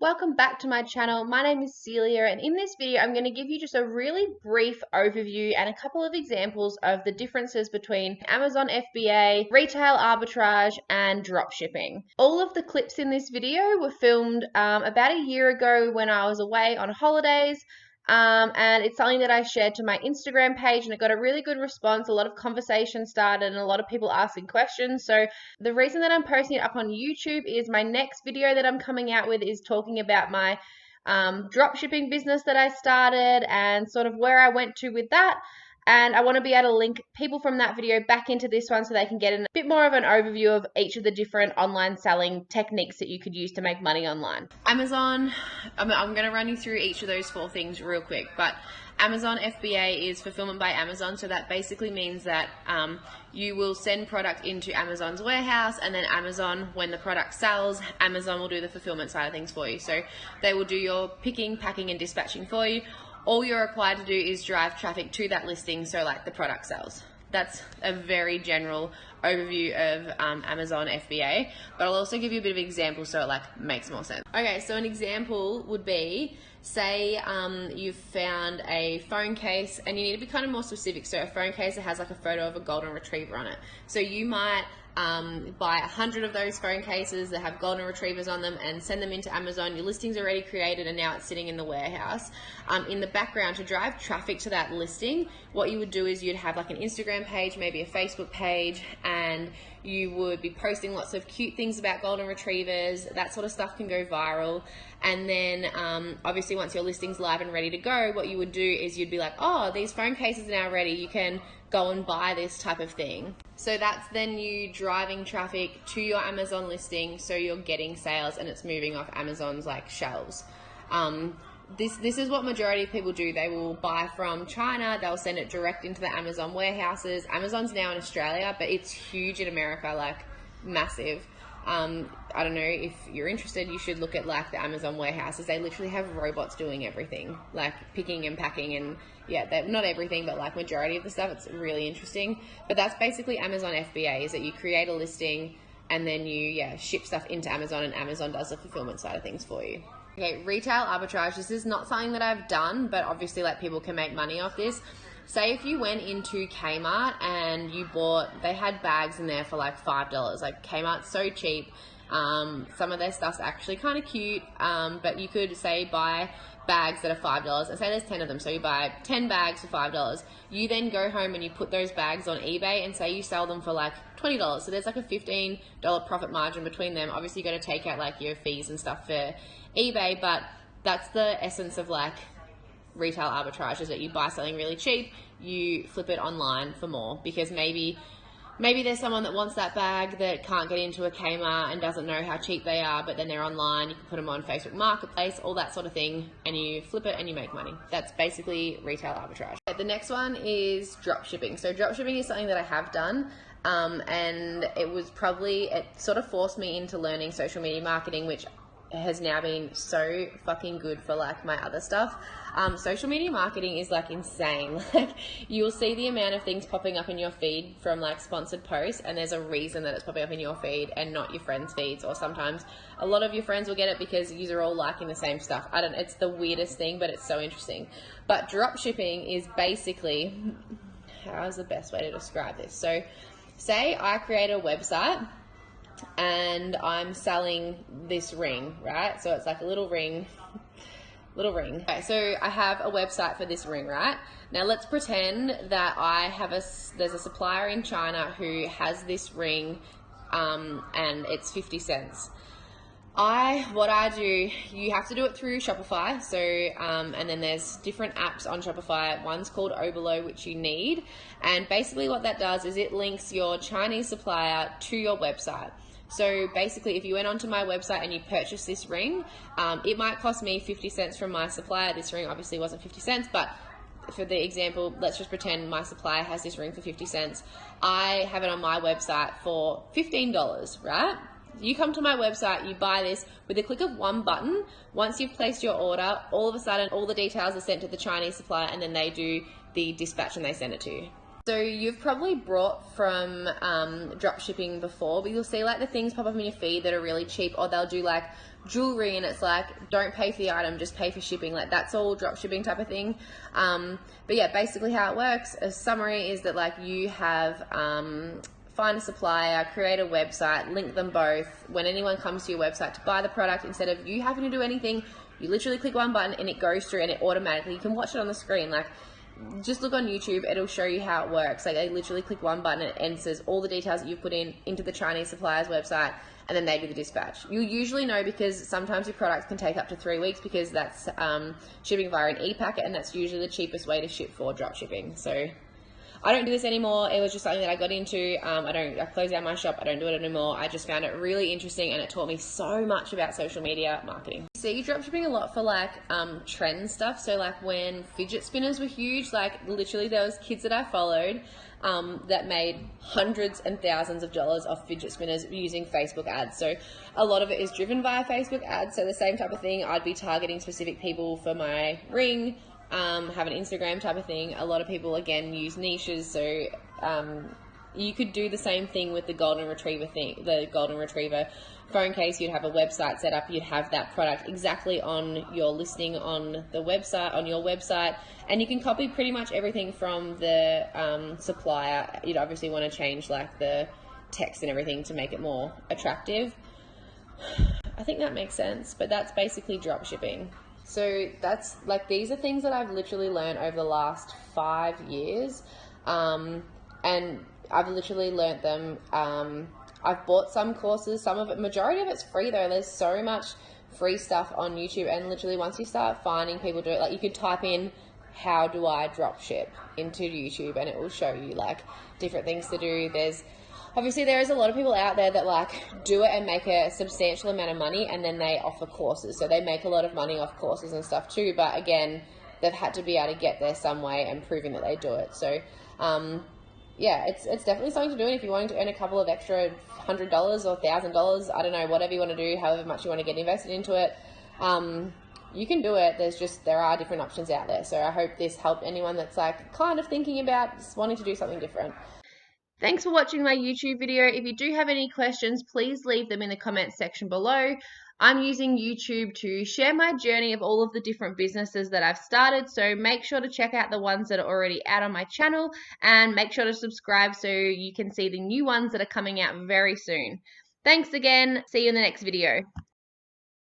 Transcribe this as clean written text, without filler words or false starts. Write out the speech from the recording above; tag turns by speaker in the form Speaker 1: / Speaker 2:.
Speaker 1: Welcome back to my channel. My name is Celia, and in this video I'm going to give you just a really brief overview and a couple of examples of the differences between Amazon FBA, retail arbitrage, and dropshipping. All of the clips in this video were filmed about a year ago when I was away on holidays. And it's something that I shared to my Instagram page, and it got a really good response. A lot of conversation started and a lot of people asking questions. So the reason that I'm posting it up on YouTube is my next video that I'm coming out with is talking about my dropshipping business that I started and sort of where I went to with that. And I want to be able to link people from that video back into this one so they can get a bit more of an overview of each of the different online selling techniques that you could use to make money online. Amazon, I'm going to run you through each of those 4 things real quick, but Amazon FBA is fulfillment by Amazon, so that basically means that you will send product into Amazon's warehouse, and then Amazon, when the product sells, Amazon will do the fulfillment side of things for you. So they will do your picking, packing, and dispatching for you. All you're required to do is drive traffic to that listing, so like the product sells. That's a very general overview of Amazon FBA, but I'll also give you a bit of examples so it like makes more sense. Okay, so an example would be, say you've found a phone case and you need to be kind of more specific. So a phone case that has like a photo of a golden retriever on it. So you might buy 100 of those phone cases that have golden retrievers on them and send them into Amazon. Your listing's already created and now it's sitting in the warehouse. In the background, to drive traffic to that listing, what you would do is you'd have like an Instagram page, maybe a Facebook page, and you would be posting lots of cute things about golden retrievers. That sort of stuff can go viral. And then obviously once your listing's live and ready to go, what you would do is you'd be like, oh, these phone cases are now ready. You can go and buy this type of thing. So that's then you driving traffic to your Amazon listing, so you're getting sales and it's moving off Amazon's like shelves. This is what majority of people do. They will buy from China, they'll send it direct into the Amazon warehouses. Amazon's now in Australia, but it's huge in America, like massive. I don't know, if you're interested, you should look at like the Amazon warehouses. They literally have robots doing everything, like picking and packing, and yeah, not everything, but like majority of the stuff. It's really interesting. But that's basically Amazon FBA, is that you create a listing and then you ship stuff into Amazon, and Amazon does the fulfillment side of things for you. Okay, retail arbitrage. This is not something that I've done, but obviously like people can make money off this. Say if you went into Kmart and you bought, they had bags in there for like $5. Like Kmart's so cheap. Some of their stuff's actually kind of cute, but you could say buy bags that are $5 and say there's 10 of them. So you buy 10 bags for $5. You then go home and you put those bags on eBay and say you sell them for like $20. So there's like a $15 profit margin between them. Obviously you got to take out like your fees and stuff for eBay, but that's the essence of like retail arbitrage, is that you buy something really cheap, you flip it online for more, because maybe there's someone that wants that bag that can't get into a Kmart and doesn't know how cheap they are, but then they're online. You can put them on Facebook Marketplace, all that sort of thing, and you flip it and you make money. That's basically retail arbitrage. The next one is dropshipping. So dropshipping is something that I have done, and it sort of forced me into learning social media marketing, which has now been so fucking good for like my other stuff. Social media marketing is like insane. Like you'll see the amount of things popping up in your feed from like sponsored posts, and there's a reason that it's popping up in your feed and not your friends' feeds, or sometimes a lot of your friends will get it because you're all liking the same stuff. It's the weirdest thing, but it's so interesting. But dropshipping is basically, how is the best way to describe this? So say I create a website and I'm selling this ring, right? So it's like a little ring. Okay, so I have a website for this ring, right? Now let's pretend that there's a supplier in China who has this ring, and it's 50 cents. What I do, you have to do it through Shopify. So, and then there's different apps on Shopify. One's called Oberlo, which you need. And basically what that does is it links your Chinese supplier to your website. So basically, if you went onto my website and you purchased this ring, it might cost me 50 cents from my supplier. This ring obviously wasn't 50 cents, but for the example, let's just pretend my supplier has this ring for 50 cents. I have it on my website for $15, right? You come to my website, you buy this with a click of one button. Once you've placed your order, all of a sudden all the details are sent to the Chinese supplier, and then they do the dispatch and they send it to you. So you've probably bought from dropshipping before, but you'll see like the things pop up in your feed that are really cheap, or they'll do like jewelry and it's like, don't pay for the item, just pay for shipping. Like that's all dropshipping type of thing. But yeah, basically how it works, a summary is that like you have find a supplier, create a website, link them both. When anyone comes to your website to buy the product, instead of you having to do anything, you literally click one button and it goes through and it automatically, you can watch it on the screen. Like, just look on YouTube, it'll show you how it works. Like, they literally click one button and it enters all the details that you've put in into the Chinese supplier's website, and then they do the dispatch. You'll usually know because sometimes your products can take up to 3 weeks because that's shipping via an e-packet, and that's usually the cheapest way to ship for drop shipping. So I don't do this anymore. It was just something that I got into. I closed down my shop. I don't do it anymore. I just found it really interesting, and it taught me so much about social media marketing. So you dropshipping a lot for like trend stuff. So like when fidget spinners were huge, like literally there was kids that I followed that made hundreds and thousands of dollars off fidget spinners using Facebook ads. So a lot of it is driven via Facebook ads. So the same type of thing, I'd be targeting specific people for my ring, have an Instagram type of thing. A lot of people again use niches, so you could do the same thing with the golden retriever thing. The golden retriever phone case, you'd have a website set up, you'd have that product exactly on your listing on the website, on your website, and you can copy pretty much everything from the supplier. You'd obviously want to change like the text and everything to make it more attractive. I think that makes sense, but that's basically drop shipping. So that's like, these are things that I've literally learned over the last 5 years, and I've literally learned them. I've bought some courses, some of it, majority of it's free though. There's so much free stuff on YouTube, and literally once you start finding people do it, like you could type in how do I drop ship into YouTube and it will show you like different things to do. Obviously, there is a lot of people out there that like do it and make a substantial amount of money, and then they offer courses. So they make a lot of money off courses and stuff too. But again, they've had to be able to get there some way and proving that they do it. So yeah, it's definitely something to do. And if you're wanting to earn a couple of extra $100 or $1,000, I don't know, whatever you want to do, however much you want to get invested into it, you can do it. There are different options out there. So I hope this helped anyone that's like kind of thinking about wanting to do something different. Thanks for watching my YouTube video. If you do have any questions, please leave them in the comments section below. I'm using YouTube to share my journey of all of the different businesses that I've started, so make sure to check out the ones that are already out on my channel, and make sure to subscribe so you can see the new ones that are coming out very soon. Thanks again. See you in the next video.